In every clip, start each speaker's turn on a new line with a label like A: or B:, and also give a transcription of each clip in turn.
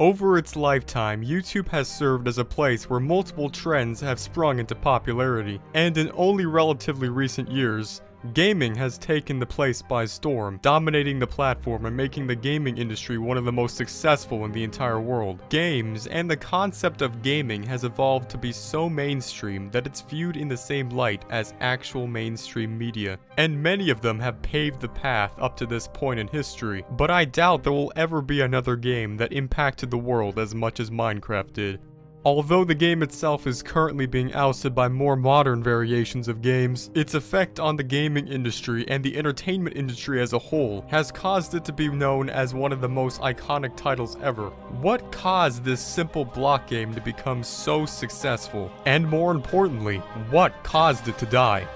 A: Over its lifetime, YouTube has served as a place where multiple trends have sprung into popularity, and in only relatively recent years, gaming has taken the place by storm, dominating the platform and making the gaming industry one of the most successful in the entire world. Games and the concept of gaming has evolved to be so mainstream that it's viewed in the same light as actual mainstream media, and many of them have paved the path up to this point in history. But I doubt there will ever be another game that impacted the world as much as Minecraft did. Although the game itself is currently being ousted by more modern variations of games, its effect on the gaming industry and the entertainment industry as a whole has caused it to be known as one of the most iconic titles ever. What caused this simple block game to become so successful? And more importantly, what caused it to die?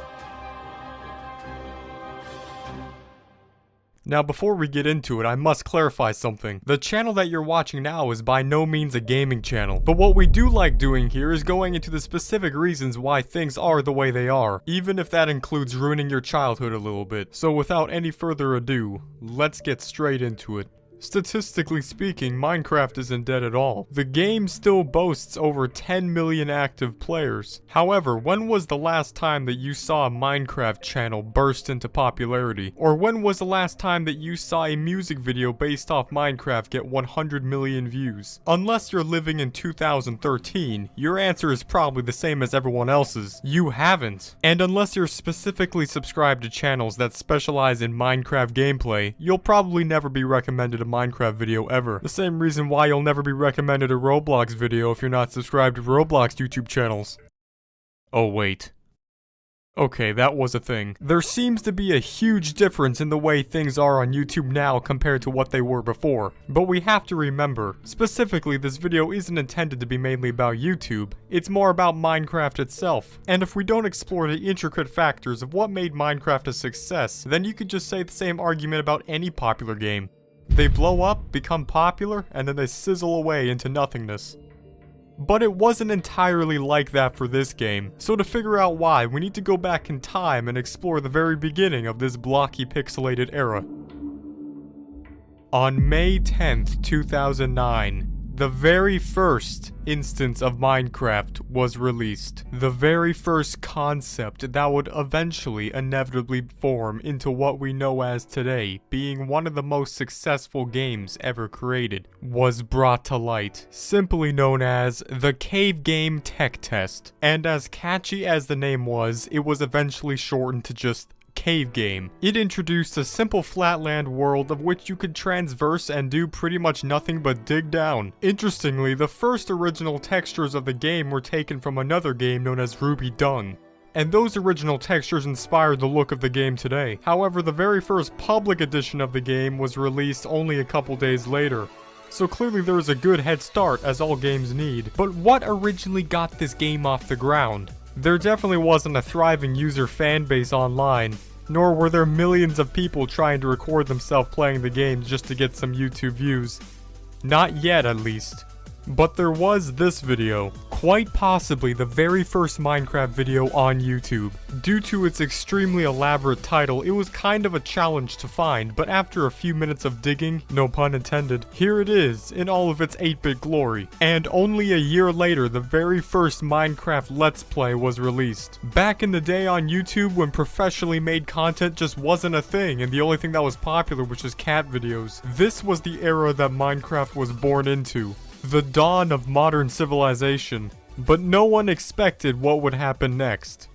A: Now before we get into it, I must clarify something. The channel that you're watching now is by no means a gaming channel, but what we do like doing here is going into the specific reasons why things are the way they are, even if that includes ruining your childhood a little bit. So without any further ado, let's get straight into it. Statistically speaking, Minecraft isn't dead at all. The game still boasts over 10 million active players. However, when was the last time that you saw a Minecraft channel burst into popularity? Or when was the last time that you saw a music video based off Minecraft get 100 million views? Unless you're living in 2013, your answer is probably the same as everyone else's. You haven't. And unless you're specifically subscribed to channels that specialize in Minecraft gameplay, you'll probably never be recommended a Minecraft video ever. The same reason why you'll never be recommended a Roblox video if you're not subscribed to Roblox YouTube channels. Oh wait. Okay, that was a thing. There seems to be a huge difference in the way things are on YouTube now compared to what they were before. But we have to remember, specifically this video isn't intended to be mainly about YouTube, it's more about Minecraft itself. And if we don't explore the intricate factors of what made Minecraft a success, then you could just say the same argument about any popular game. They blow up, become popular, and then they sizzle away into nothingness. But it wasn't entirely like that for this game, so to figure out why, we need to go back in time and explore the very beginning of this blocky pixelated era. On May 10th, 2009, the very first instance of Minecraft was released. The very first concept that would eventually inevitably form into what we know as today, being one of the most successful games ever created, was brought to light, simply known as the Cave Game Tech Test. And as catchy as the name was, it was eventually shortened to just Cave Game. It introduced a simple flatland world of which you could transverse and do pretty much nothing but dig down. Interestingly, the first original textures of the game were taken from another game known as Ruby Dung, and those original textures inspired the look of the game today. However, the very first public edition of the game was released only a couple days later. So clearly there was a good head start, as all games need. But what originally got this game off the ground? There definitely wasn't a thriving user fan base online, nor were there millions of people trying to record themselves playing the game just to get some YouTube views. Not yet, at least. But there was this video, quite possibly the very first Minecraft video on YouTube. Due to its extremely elaborate title, it was kind of a challenge to find, but after a few minutes of digging, no pun intended, here it is in all of its 8-bit glory. And only a year later, the very first Minecraft Let's Play was released. Back in the day on YouTube, when professionally made content just wasn't a thing, and the only thing that was popular was just cat videos. This was the era that Minecraft was born into. The dawn of modern civilization, but no one expected what would happen next.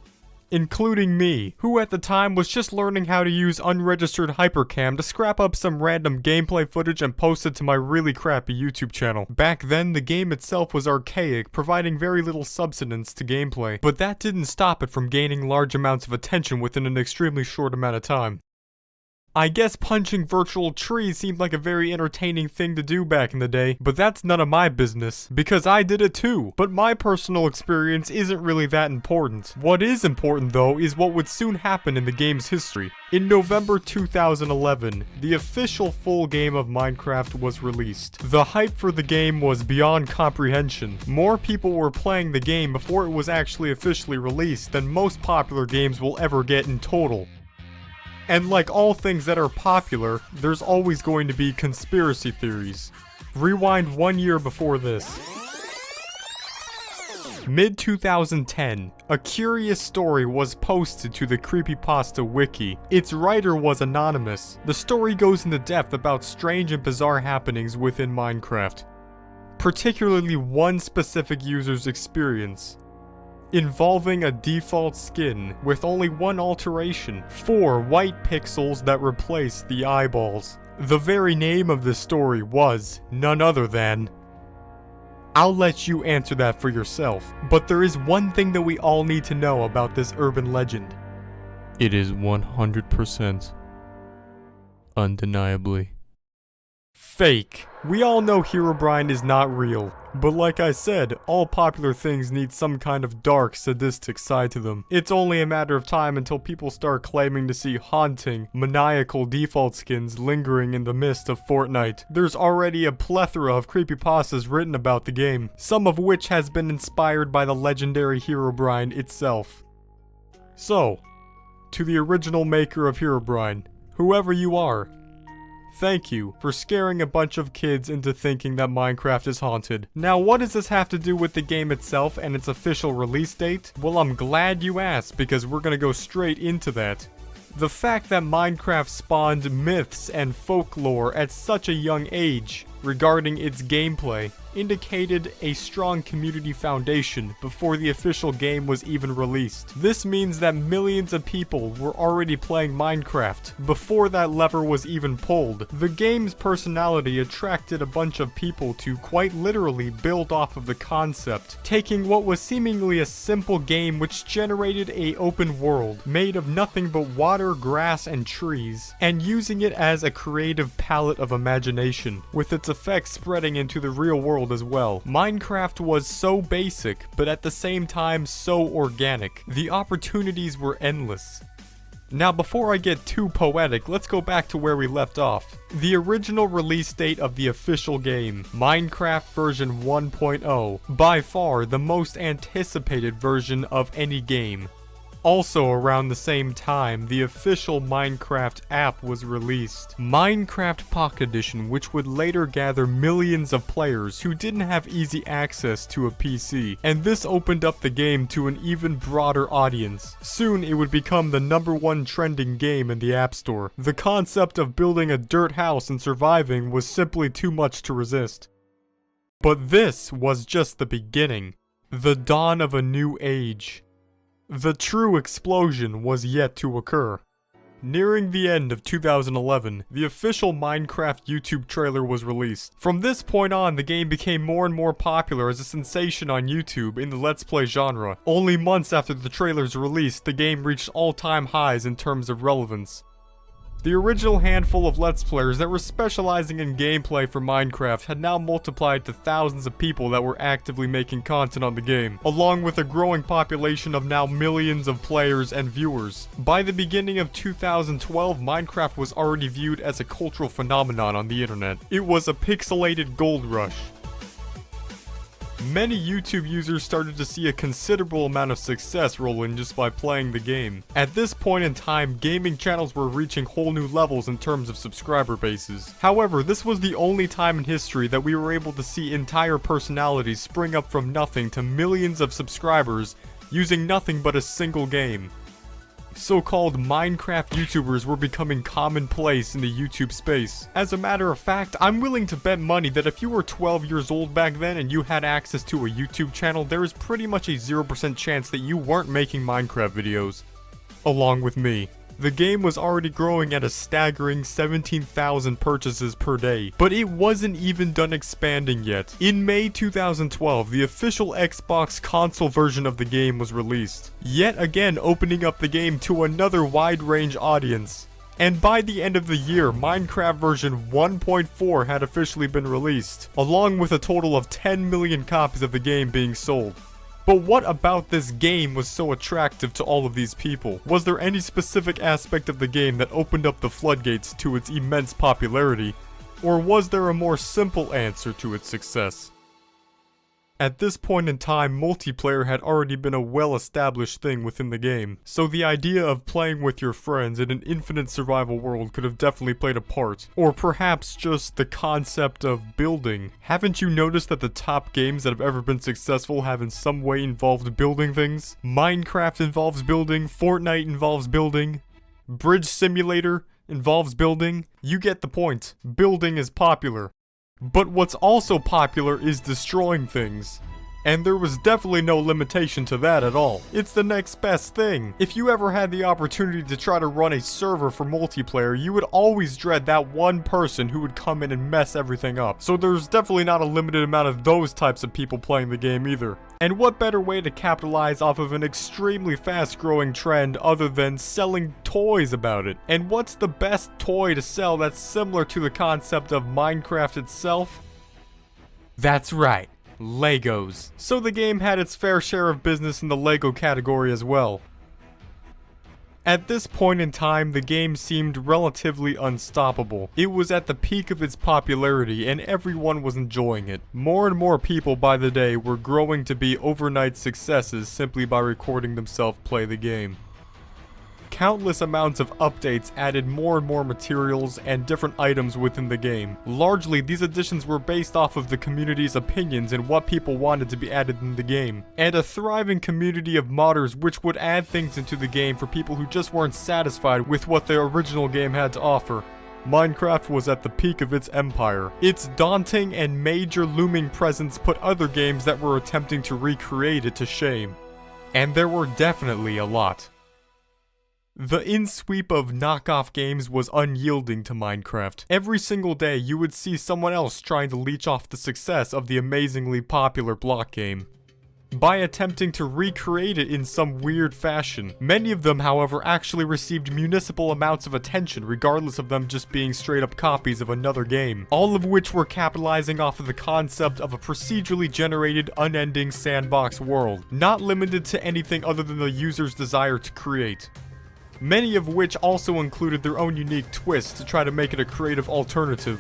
A: Including me, who at the time was just learning how to use unregistered hypercam to scrap up some random gameplay footage and post it to my really crappy YouTube channel. Back then, the game itself was archaic, providing very little substance to gameplay, but that didn't stop it from gaining large amounts of attention within an extremely short amount of time. I guess punching virtual trees seemed like a very entertaining thing to do back in the day, but that's none of my business, because I did it too. But my personal experience isn't really that important. What is important though is what would soon happen in the game's history. In November 2011, the official full game of Minecraft was released. The hype for the game was beyond comprehension. More people were playing the game before it was actually officially released than most popular games will ever get in total. And like all things that are popular, there's always going to be conspiracy theories. Rewind 1 year before this. Mid-2010, a curious story was posted to the Creepypasta wiki. Its writer was anonymous. The story goes into depth about strange and bizarre happenings within Minecraft, particularly one specific user's experience, involving a default skin with only one alteration: 4 white pixels that replace the eyeballs. The very name of this story was none other than... I'll let you answer that for yourself, but there is one thing that we all need to know about this urban legend. It is 100% undeniably fake. We all know Herobrine is not real, but like I said, all popular things need some kind of dark, sadistic side to them. It's only a matter of time until people start claiming to see haunting, maniacal default skins lingering in the mist of Fortnite. There's already a plethora of creepypastas written about the game, some of which has been inspired by the legendary Herobrine itself. So, to the original maker of Herobrine, whoever you are, thank you for scaring a bunch of kids into thinking that Minecraft is haunted. Now, what does this have to do with the game itself and its official release date? Well, I'm glad you asked, because we're gonna go straight into that. The fact that Minecraft spawned myths and folklore at such a young age regarding its gameplay indicated a strong community foundation before the official game was even released. This means that millions of people were already playing Minecraft before that lever was even pulled. The game's personality attracted a bunch of people to quite literally build off of the concept, taking what was seemingly a simple game which generated an open world made of nothing but water, grass, and trees, and using it as a creative palette of imagination, with its effects spreading into the real world as well. Minecraft was so basic, but at the same time so organic. The opportunities were endless. Now, before I get too poetic, let's go back to where we left off. The original release date of the official game, Minecraft version 1.0, by far the most anticipated version of any game. Also around the same time, the official Minecraft app was released. Minecraft Pocket Edition, which would later gather millions of players who didn't have easy access to a PC. And this opened up the game to an even broader audience. Soon it would become the #1 trending game in the App Store. The concept of building a dirt house and surviving was simply too much to resist. But this was just the beginning. The dawn of a new age. The true explosion was yet to occur. Nearing the end of 2011, the official Minecraft YouTube trailer was released. From this point on, the game became more and more popular as a sensation on YouTube in the Let's Play genre. Only months after the trailer's release, the game reached all-time highs in terms of relevance. The original handful of Let's Players that were specializing in gameplay for Minecraft had now multiplied to thousands of people that were actively making content on the game, along with a growing population of now millions of players and viewers. By the beginning of 2012, Minecraft was already viewed as a cultural phenomenon on the internet. It was a pixelated gold rush. Many YouTube users started to see a considerable amount of success roll in just by playing the game. At this point in time, gaming channels were reaching whole new levels in terms of subscriber bases. However, this was the only time in history that we were able to see entire personalities spring up from nothing to millions of subscribers using nothing but a single game. So-called Minecraft YouTubers were becoming commonplace in the YouTube space. As a matter of fact, I'm willing to bet money that if you were 12 years old back then and you had access to a YouTube channel, there is pretty much a 0% chance that you weren't making Minecraft videos. Along with me. The game was already growing at a staggering 17,000 purchases per day, but it wasn't even done expanding yet. In May 2012, the official Xbox console version of the game was released, yet again opening up the game to another wide-range audience. And by the end of the year, Minecraft version 1.4 had officially been released, along with a total of 10 million copies of the game being sold. But what about this game was so attractive to all of these people? Was there any specific aspect of the game that opened up the floodgates to its immense popularity? Or was there a more simple answer to its success? At this point in time, multiplayer had already been a well-established thing within the game, so the idea of playing with your friends in an infinite survival world could have definitely played a part. Or perhaps just the concept of building. Haven't you noticed that the top games that have ever been successful have in some way involved building things? Minecraft involves building, Fortnite involves building, Bridge Simulator involves building. You get the point. Building is popular. But what's also popular is destroying things. And there was definitely no limitation to that at all. It's the next best thing. If you ever had the opportunity to try to run a server for multiplayer, you would always dread that one person who would come in and mess everything up. So there's definitely not a limited amount of those types of people playing the game either. And what better way to capitalize off of an extremely fast-growing trend other than selling toys about it? And what's the best toy to sell that's similar to the concept of Minecraft itself? That's right. Legos. So the game had its fair share of business in the Lego category as well. At this point in time, the game seemed relatively unstoppable. It was at the peak of its popularity and everyone was enjoying it. More and more people by the day were growing to be overnight successes simply by recording themselves play the game. Countless amounts of updates added more and more materials and different items within the game. Largely, these additions were based off of the community's opinions and what people wanted to be added in the game. And a thriving community of modders which would add things into the game for people who just weren't satisfied with what the original game had to offer. Minecraft was at the peak of its empire. Its daunting and major looming presence put other games that were attempting to recreate it to shame. And there were definitely a lot. The in-sweep of knockoff games was unyielding to Minecraft. Every single day you would see someone else trying to leech off the success of the amazingly popular block game by attempting to recreate it in some weird fashion. Many of them, however, actually received municipal amounts of attention regardless of them just being straight up copies of another game, all of which were capitalizing off of the concept of a procedurally generated, unending sandbox world, not limited to anything other than the user's desire to create. Many of which also included their own unique twists to try to make it a creative alternative.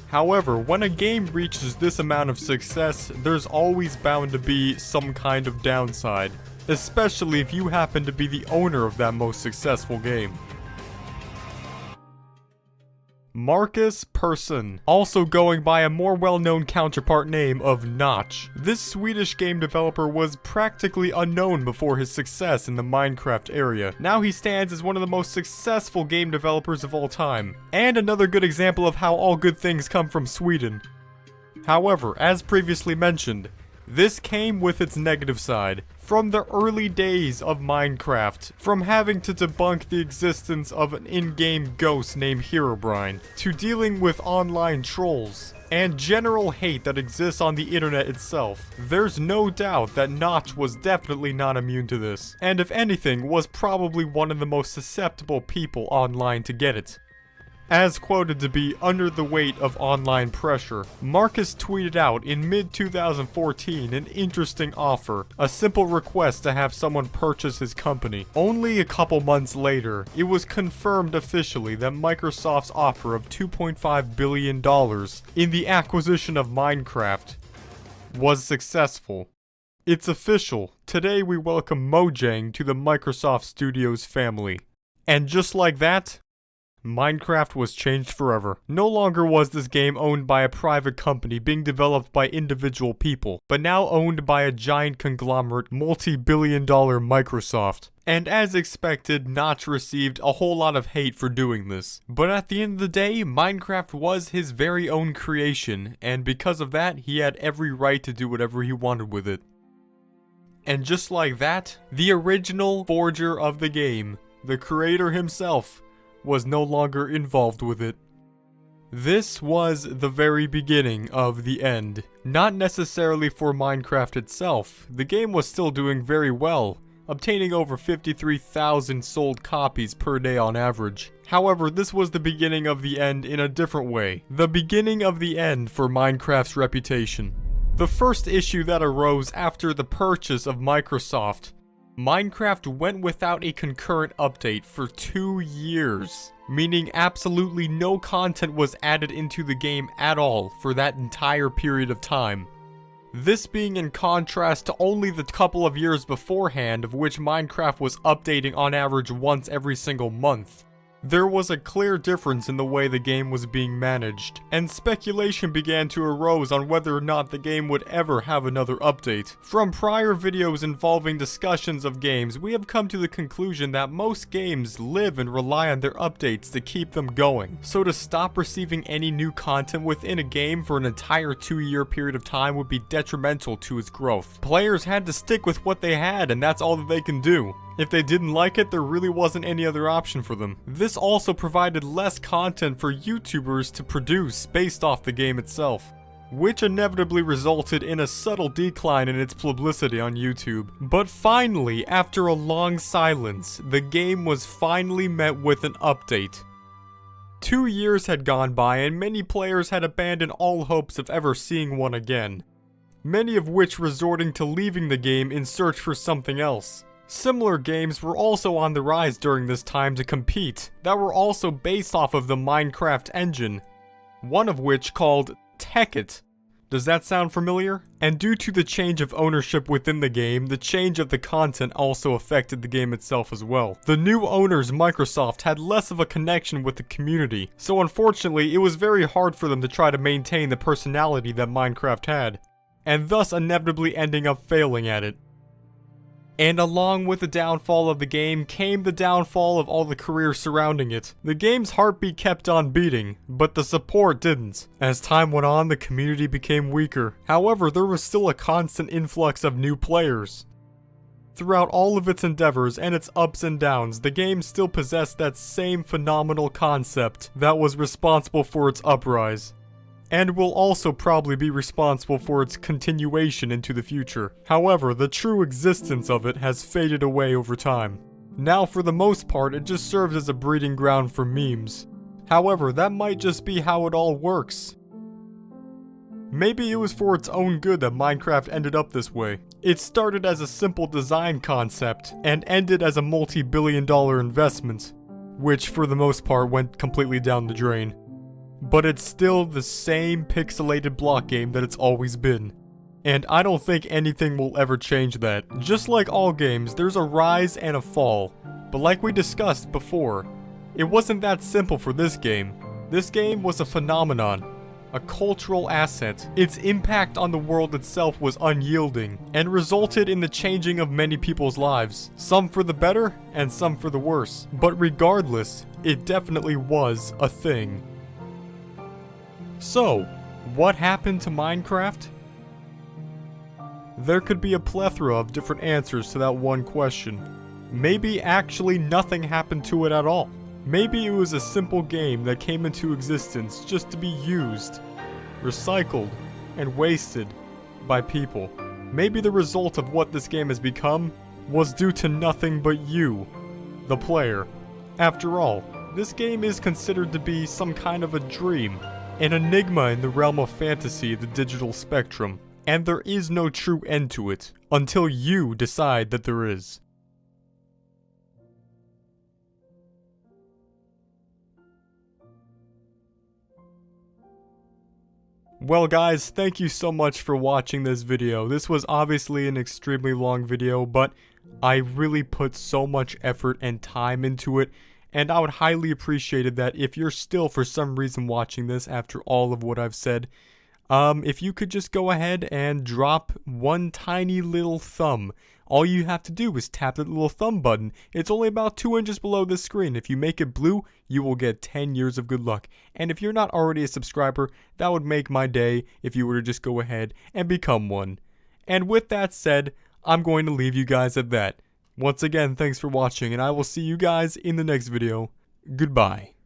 A: However, when a game reaches this amount of success, there's always bound to be some kind of downside, especially if you happen to be the owner of that most successful game. Marcus Persson, also going by a more well-known counterpart name of Notch. This Swedish game developer was practically unknown before his success in the Minecraft area. Now he stands as one of the most successful game developers of all time, and another good example of how all good things come from Sweden. However, as previously mentioned, this came with its negative side. From the early days of Minecraft, from having to debunk the existence of an in-game ghost named Herobrine, to dealing with online trolls, and general hate that exists on the internet itself, there's no doubt that Notch was definitely not immune to this, and if anything, was probably one of the most susceptible people online to get it. As quoted to be under the weight of online pressure, Marcus tweeted out in mid-2014 an interesting offer, a simple request to have someone purchase his company. Only a couple months later, it was confirmed officially that Microsoft's offer of $2.5 billion in the acquisition of Minecraft was successful. It's official. Today we welcome Mojang to the Microsoft Studios family. And just like that, Minecraft was changed forever. No longer was this game owned by a private company being developed by individual people, but now owned by a giant conglomerate, multi-billion-dollar Microsoft. And as expected, Notch received a whole lot of hate for doing this. But at the end of the day, Minecraft was his very own creation, and because of that, he had every right to do whatever he wanted with it. And just like that, the original forger of the game, the creator himself, was no longer involved with it. This was the very beginning of the end. Not necessarily for Minecraft itself. The game was still doing very well, obtaining over 53,000 sold copies per day on average. However, this was the beginning of the end in a different way. The beginning of the end for Minecraft's reputation. The first issue that arose after the purchase of Microsoft, Minecraft went without a concurrent update for 2 years, meaning absolutely no content was added into the game at all for that entire period of time. This being in contrast to only the couple of years beforehand of which Minecraft was updating on average once every single month. There was a clear difference in the way the game was being managed, and speculation began to arise on whether or not the game would ever have another update. From prior videos involving discussions of games, we have come to the conclusion that most games live and rely on their updates to keep them going. So to stop receiving any new content within a game for an entire 2-year period of time would be detrimental to its growth. Players had to stick with what they had, and that's all that they can do. If they didn't like it, there really wasn't any other option for them. This also provided less content for YouTubers to produce based off the game itself, which inevitably resulted in a subtle decline in its publicity on YouTube. But finally, after a long silence, the game was finally met with an update. 2 years had gone by and many players had abandoned all hopes of ever seeing one again, many of which resorting to leaving the game in search for something else. Similar games were also on the rise during this time to compete, that were also based off of the Minecraft engine, one of which called Thetekkit. Does that sound familiar? And due to the change of ownership within the game, the change of the content also affected the game itself as well. The new owners, Microsoft, had less of a connection with the community, so unfortunately it was very hard for them to try to maintain the personality that Minecraft had, and thus inevitably ending up failing at it. And along with the downfall of the game came the downfall of all the careers surrounding it. The game's heartbeat kept on beating, but the support didn't. As time went on, the community became weaker. However, there was still a constant influx of new players. Throughout all of its endeavors and its ups and downs, the game still possessed that same phenomenal concept that was responsible for its uprise, and will also probably be responsible for its continuation into the future. However, the true existence of it has faded away over time. Now, for the most part, it just serves as a breeding ground for memes. However, that might just be how it all works. Maybe it was for its own good that Minecraft ended up this way. It started as a simple design concept, and ended as a multi-billion-dollar investment, which for the most part went completely down the drain. But it's still the same pixelated block game that it's always been. And I don't think anything will ever change that. Just like all games, there's a rise and a fall. But like we discussed before, it wasn't that simple for this game. This game was a phenomenon, a cultural asset. Its impact on the world itself was unyielding, and resulted in the changing of many people's lives. Some for the better, and some for the worse. But regardless, it definitely was a thing. So, what happened to Minecraft? There could be a plethora of different answers to that one question. Maybe actually nothing happened to it at all. Maybe it was a simple game that came into existence just to be used, recycled, and wasted by people. Maybe the result of what this game has become was due to nothing but you, the player. After all, this game is considered to be some kind of a dream, an enigma in the realm of fantasy, the digital spectrum, and there is no true end to it until you decide that there is. Well guys, thank you so much for watching this video. This was obviously an extremely long video, but I really put so much effort and time into it. And I would highly appreciate it that if you're still for some reason watching this after all of what I've said, if you could just go ahead and drop one tiny little thumb. All you have to do is tap that little thumb button. It's only about 2 inches below the screen. If you make it blue, you will get 10 years of good luck. And if you're not already a subscriber, that would make my day if you were to just go ahead and become one. And with that said, I'm going to leave you guys at that. Once again, thanks for watching, and I will see you guys in the next video. Goodbye.